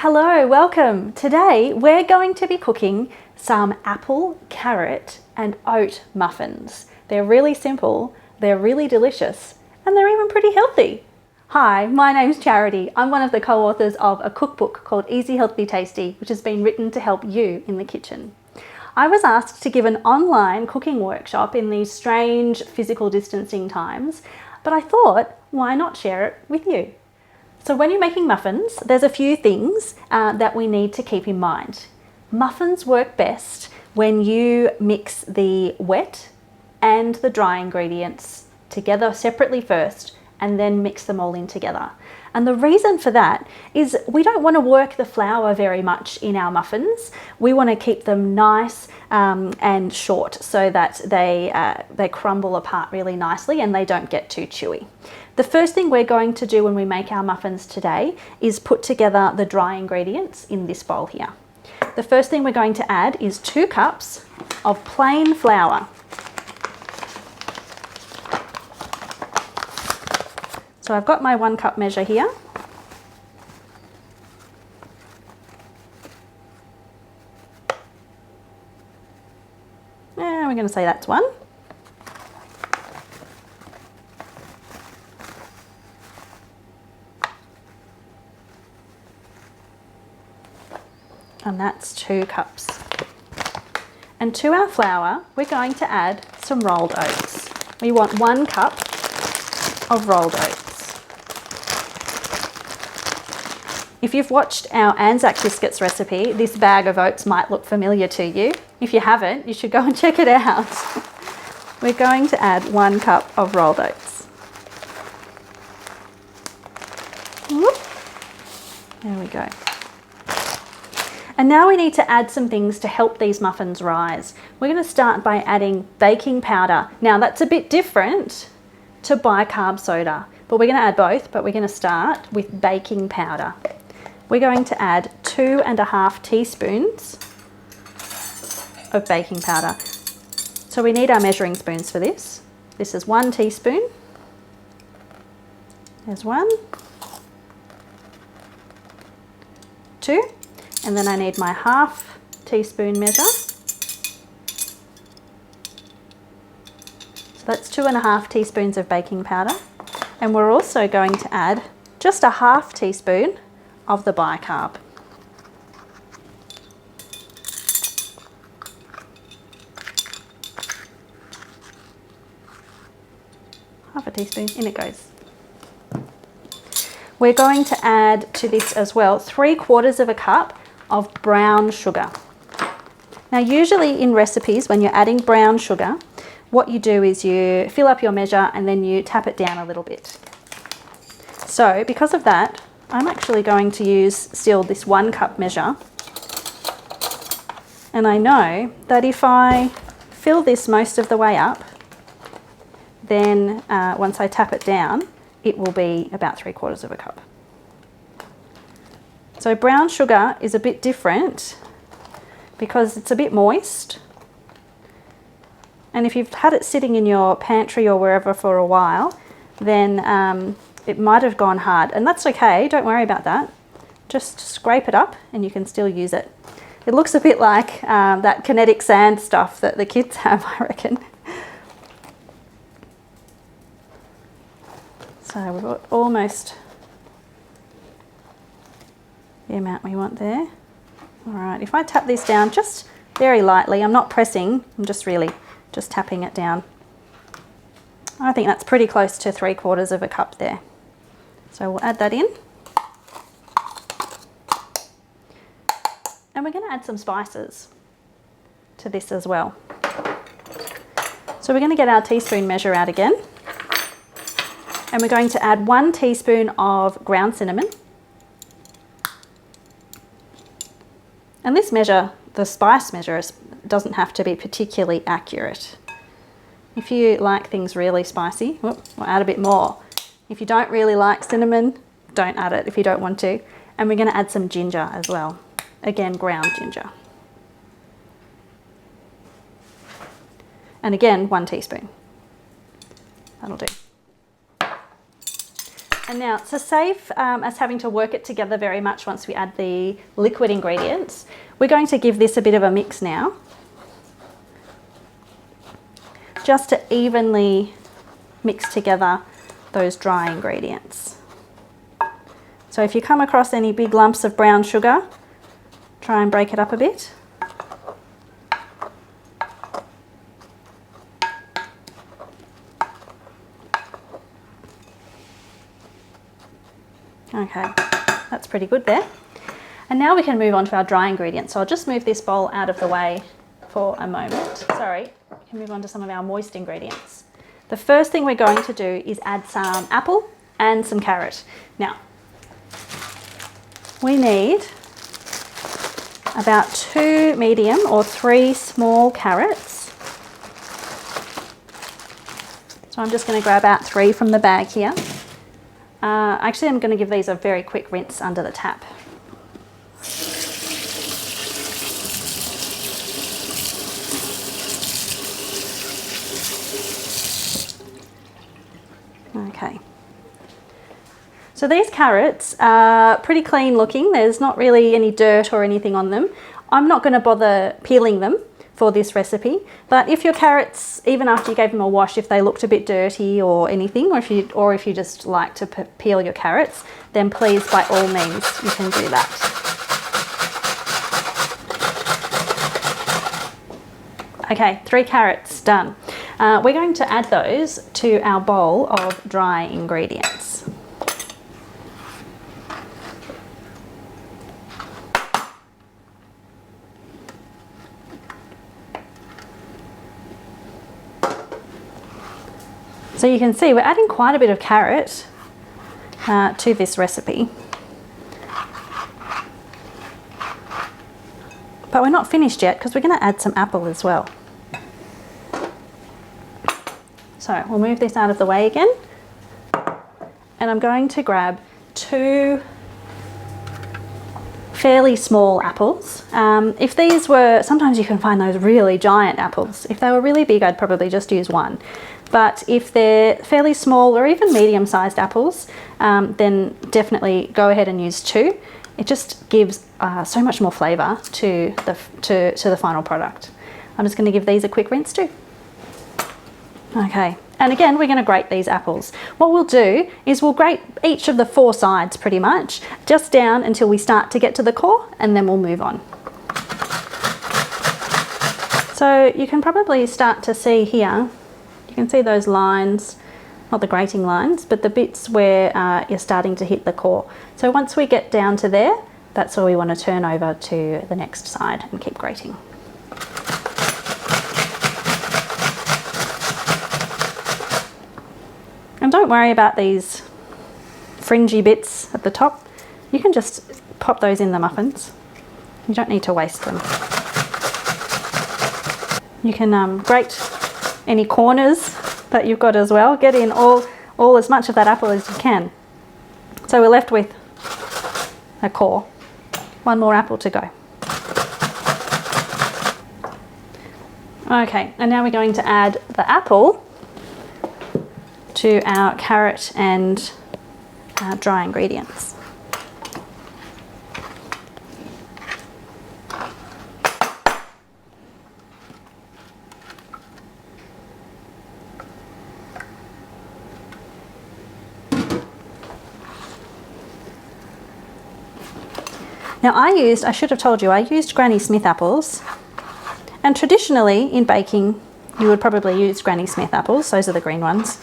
Hello, welcome. Today we're going to be cooking some apple, carrot and oat muffins. They're really simple, they're really delicious, and they're even pretty healthy. Hi, my name's Charity. I'm one of the co-authors of a cookbook called Easy Healthy Tasty, which has been written to help you in the kitchen. I was asked to give an online cooking workshop in these strange physical distancing times, but I thought, why not share it with you? So when you're making muffins, there's a few things that we need to keep in mind. Muffins work best when you mix the wet and the dry ingredients together separately first and then mix them all in together. And the reason for that is we don't want to work the flour very much in our muffins. We want to keep them nice and short so that they crumble apart really nicely and they don't get too chewy. The first thing we're going to do when we make our muffins today is put together the dry ingredients in this bowl here. The first thing we're going to add is 2 cups of plain flour. So I've got my 1 cup measure here. And we're going to say that's 1. And that's 2 cups. And to our flour, we're going to add some rolled oats. We want 1 cup of rolled oats. If you've watched our Anzac biscuits recipe, this bag of oats might look familiar to you. If you haven't, you should go and check it out. We're going to add 1 cup of rolled oats. Whoop. There we go. And now we need to add some things to help these muffins rise. We're going to start by adding baking powder. Now that's a bit different to bicarb soda, but we're going to add both, but we're going to start with baking powder. We're going to add 2.5 teaspoons of baking powder. So we need our measuring spoons for this. This is 1 teaspoon. There's 1, 2, and then I need my 1/2 teaspoon measure. So that's 2.5 teaspoons of baking powder. And we're also going to add just a 1/2 teaspoon of the bicarb. Half a teaspoon, in it goes. We're going to add to this as well 3/4 of a cup of brown sugar. Now usually in recipes when you're adding brown sugar, what you do is you fill up your measure and then you tap it down a little bit. So because of that, I'm actually going to use still this 1 cup measure. And I know that if I fill this most of the way up, then once I tap it down, it will be about 3/4 of a cup. So brown sugar is a bit different because it's a bit moist. And if you've had it sitting in your pantry or wherever for a while, then it might have gone hard. And that's okay, don't worry about that. Just scrape it up and you can still use it. It looks a bit like that kinetic sand stuff that the kids have, I reckon. So we've got almost the amount we want there. All right, if I tap this down just very lightly, I'm not pressing, I'm just really just tapping it down. I think that's pretty close to 3/4 of a cup there. So we'll add that in. And we're going to add some spices to this as well. So we're going to get our teaspoon measure out again. And we're going to add 1 teaspoon of ground cinnamon. And this measure, the spice measure, doesn't have to be particularly accurate. If you like things really spicy, we'll add a bit more. If you don't really like cinnamon, don't add it if you don't want to. And we're going to add some ginger as well. Again, ground ginger. And again, 1 teaspoon. That'll do. And now, to save us having to work it together very much once we add the liquid ingredients, we're going to give this a bit of a mix now, just to evenly mix together those dry ingredients. So if you come across any big lumps of brown sugar, try and break it up a bit. Okay, that's pretty good there. And now we can move on to our dry ingredients. So I'll just move this bowl out of the way for a moment. Sorry, we can move on to some of our moist ingredients. The first thing we're going to do is add some apple and some carrot. Now, we need about 2 medium or 3 small carrots. So I'm just going to grab out 3 from the bag here. Actually, I'm going to give these a very quick rinse under the tap. Okay. So these carrots are pretty clean looking. There's not really any dirt or anything on them. I'm not going to bother peeling them for this recipe, but if your carrots, even after you gave them a wash, if they looked a bit dirty or anything, or if you just like to peel your carrots, then please, by all means, you can do that. Okay, 3 carrots done. We're going to add those to our bowl of dry ingredients. So you can see we're adding quite a bit of carrot to this recipe. But we're not finished yet because we're going to add some apple as well. So we'll move this out of the way again. And I'm going to grab 2 fairly small apples. If these were, sometimes you can find those really giant apples. If they were really big, I'd probably just use 1. But if they're fairly small or even medium-sized apples, then definitely go ahead and use 2. It just gives so much more flavour to the final product. I'm just going to give these a quick rinse too. Okay, and again, we're going to grate these apples. What we'll do is we'll grate each of the 4 sides pretty much, just down until we start to get to the core, and then we'll move on. So you can probably start to see here, you can see those lines, not the grating lines, but the bits where you're starting to hit the core. So once we get down to there, that's where we want to turn over to the next side and keep grating. And don't worry about these fringy bits at the top. You can just pop those in the muffins. You don't need to waste them. You can grate any corners that you've got as well. Get in all as much of that apple as you can. So we're left with a core. 1 more apple to go. Okay, and now we're going to add the apple to our carrot and dry ingredients. Now I should have told you, I used Granny Smith apples, and traditionally in baking you would probably use Granny Smith apples, those are the green ones.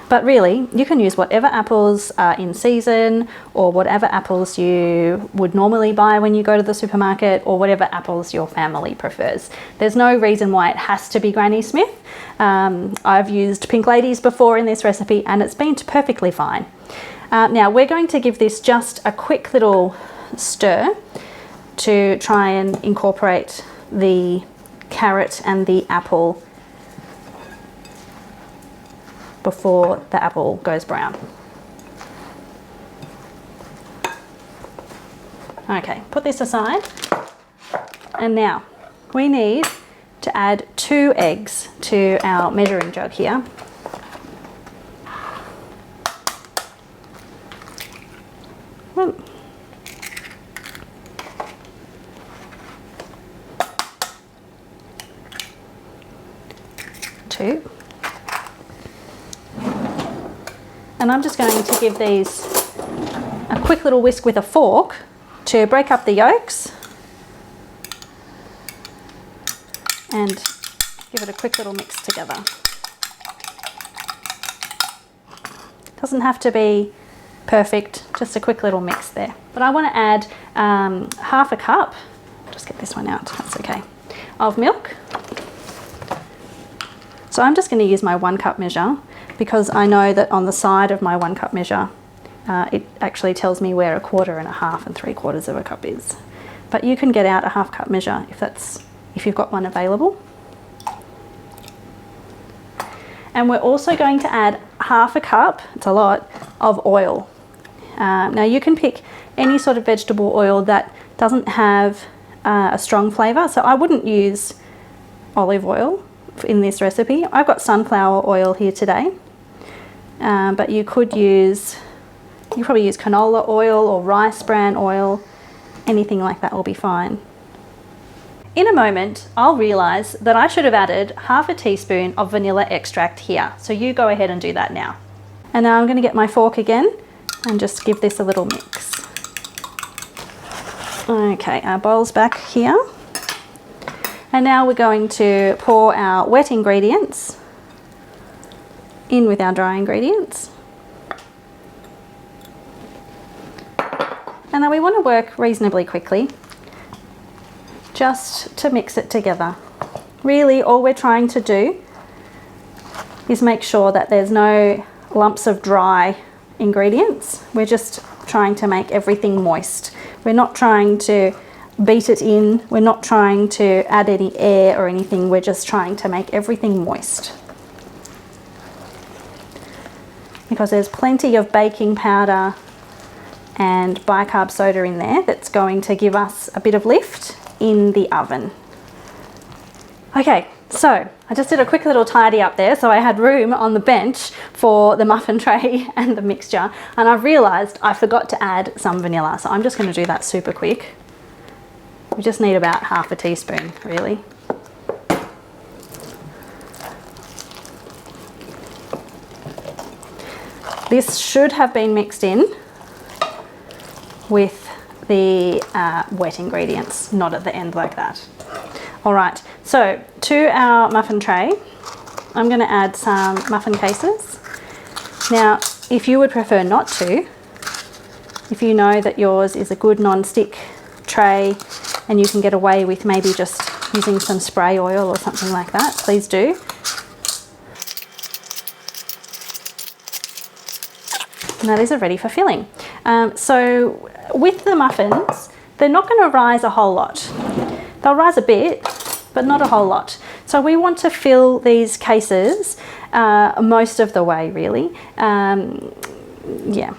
But really, you can use whatever apples are in season, or whatever apples you would normally buy when you go to the supermarket, or whatever apples your family prefers. There's no reason why it has to be Granny Smith. I've used Pink Ladies before in this recipe and it's been perfectly fine. Now we're going to give this just a quick little stir to try and incorporate the carrot and the apple before the apple goes brown. Okay, put this aside. And now we need to add 2 eggs to our measuring jug here. to. And I'm just going to give these a quick little whisk with a fork to break up the yolks and give it a quick little mix together. Doesn't have to be perfect, just a quick little mix there. But I want to add half a cup, just get this one out, that's okay, of milk. So I'm just going to use my 1 cup measure because I know that on the side of my 1 cup measure it actually tells me where 1/4 and 1/2 and 3/4 of a cup is. But you can get out a 1/2 cup measure if you've got one available. And we're also going to add half a cup, it's a lot, of oil. Now you can pick any sort of vegetable oil that doesn't have a strong flavour. So I wouldn't use olive oil in this recipe. I've got sunflower oil here today, but you probably use canola oil or rice bran oil, anything like that will be fine. In a moment, I'll realise that I should have added half a teaspoon of vanilla extract here. So you go ahead and do that now. And now I'm going to get my fork again and just give this a little mix. Okay, our bowl's back here. And now we're going to pour our wet ingredients in with our dry ingredients. And now we want to work reasonably quickly, just to mix it together. Really, all we're trying to do is make sure that there's no lumps of dry ingredients. We're just trying to make everything moist. We're not trying to beat it in. We're not trying to add any air or anything. We're just trying to make everything moist. Because there's plenty of baking powder and bicarb soda in there that's going to give us a bit of lift in the oven. Okay, so I just did a quick little tidy up there so I had room on the bench for the muffin tray and the mixture, and I've realised I forgot to add some vanilla, so I'm just going to do that super quick. We just need about half a teaspoon really. This should have been mixed in with the wet ingredients, not at the end like that. All right, so to our muffin tray, I'm going to add some muffin cases. Now, if you would prefer not to, if you know that yours is a good non-stick tray and you can get away with maybe just using some spray oil or something like that, please do. Now these are ready for filling. So with the muffins, they're not going to rise a whole lot. They'll rise a bit, but not a whole lot. So we want to fill these cases most of the way, really. Yeah,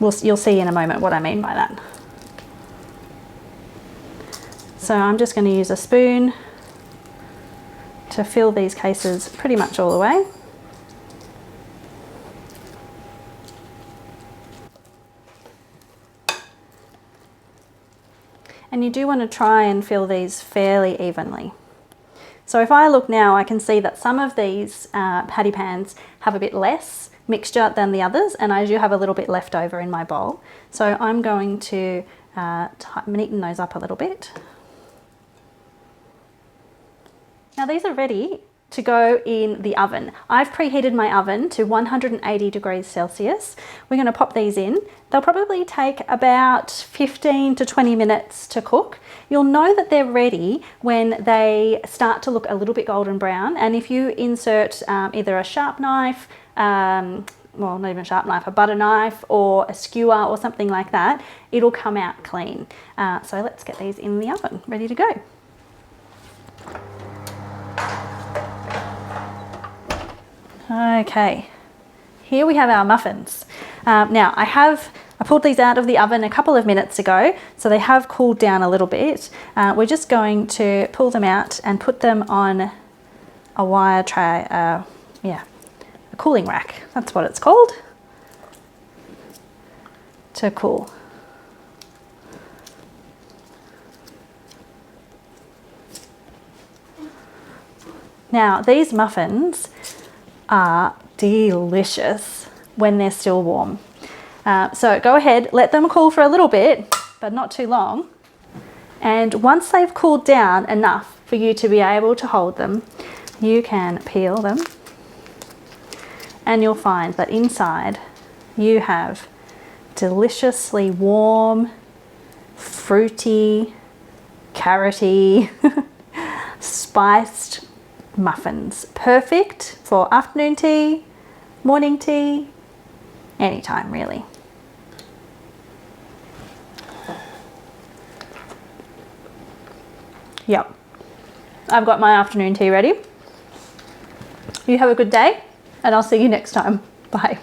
you'll see in a moment what I mean by that. So I'm just going to use a spoon to fill these cases pretty much all the way. And you do want to try and fill these fairly evenly. So if I look now, I can see that some of these patty pans have a bit less mixture than the others, and I do have a little bit left over in my bowl. So I'm going to neaten those up a little bit. Now these are ready to go in the oven. I've preheated my oven to 180 degrees Celsius. We're going to pop these in. They'll probably take about 15 to 20 minutes to cook. You'll know that they're ready when they start to look a little bit golden brown, and if you insert either a sharp knife, well, not even a sharp knife, a butter knife or a skewer or something like that, it'll come out clean. So let's get these in the oven, ready to go. Okay, here we have our muffins. Now I pulled these out of the oven a couple of minutes ago, so they have cooled down a little bit. We're just going to pull them out and put them on a wire tray, yeah, a cooling rack, that's what it's called, to cool. Now these muffins are delicious when they're still warm. So go ahead, let them cool for a little bit, but not too long. And once they've cooled down enough for you to be able to hold them, you can peel them, and you'll find that inside you have deliciously warm, fruity, carroty, spiced muffins. Perfect for afternoon tea, morning tea, anytime really. Yep, I've got my afternoon tea ready. You have a good day, and I'll see you next time. Bye.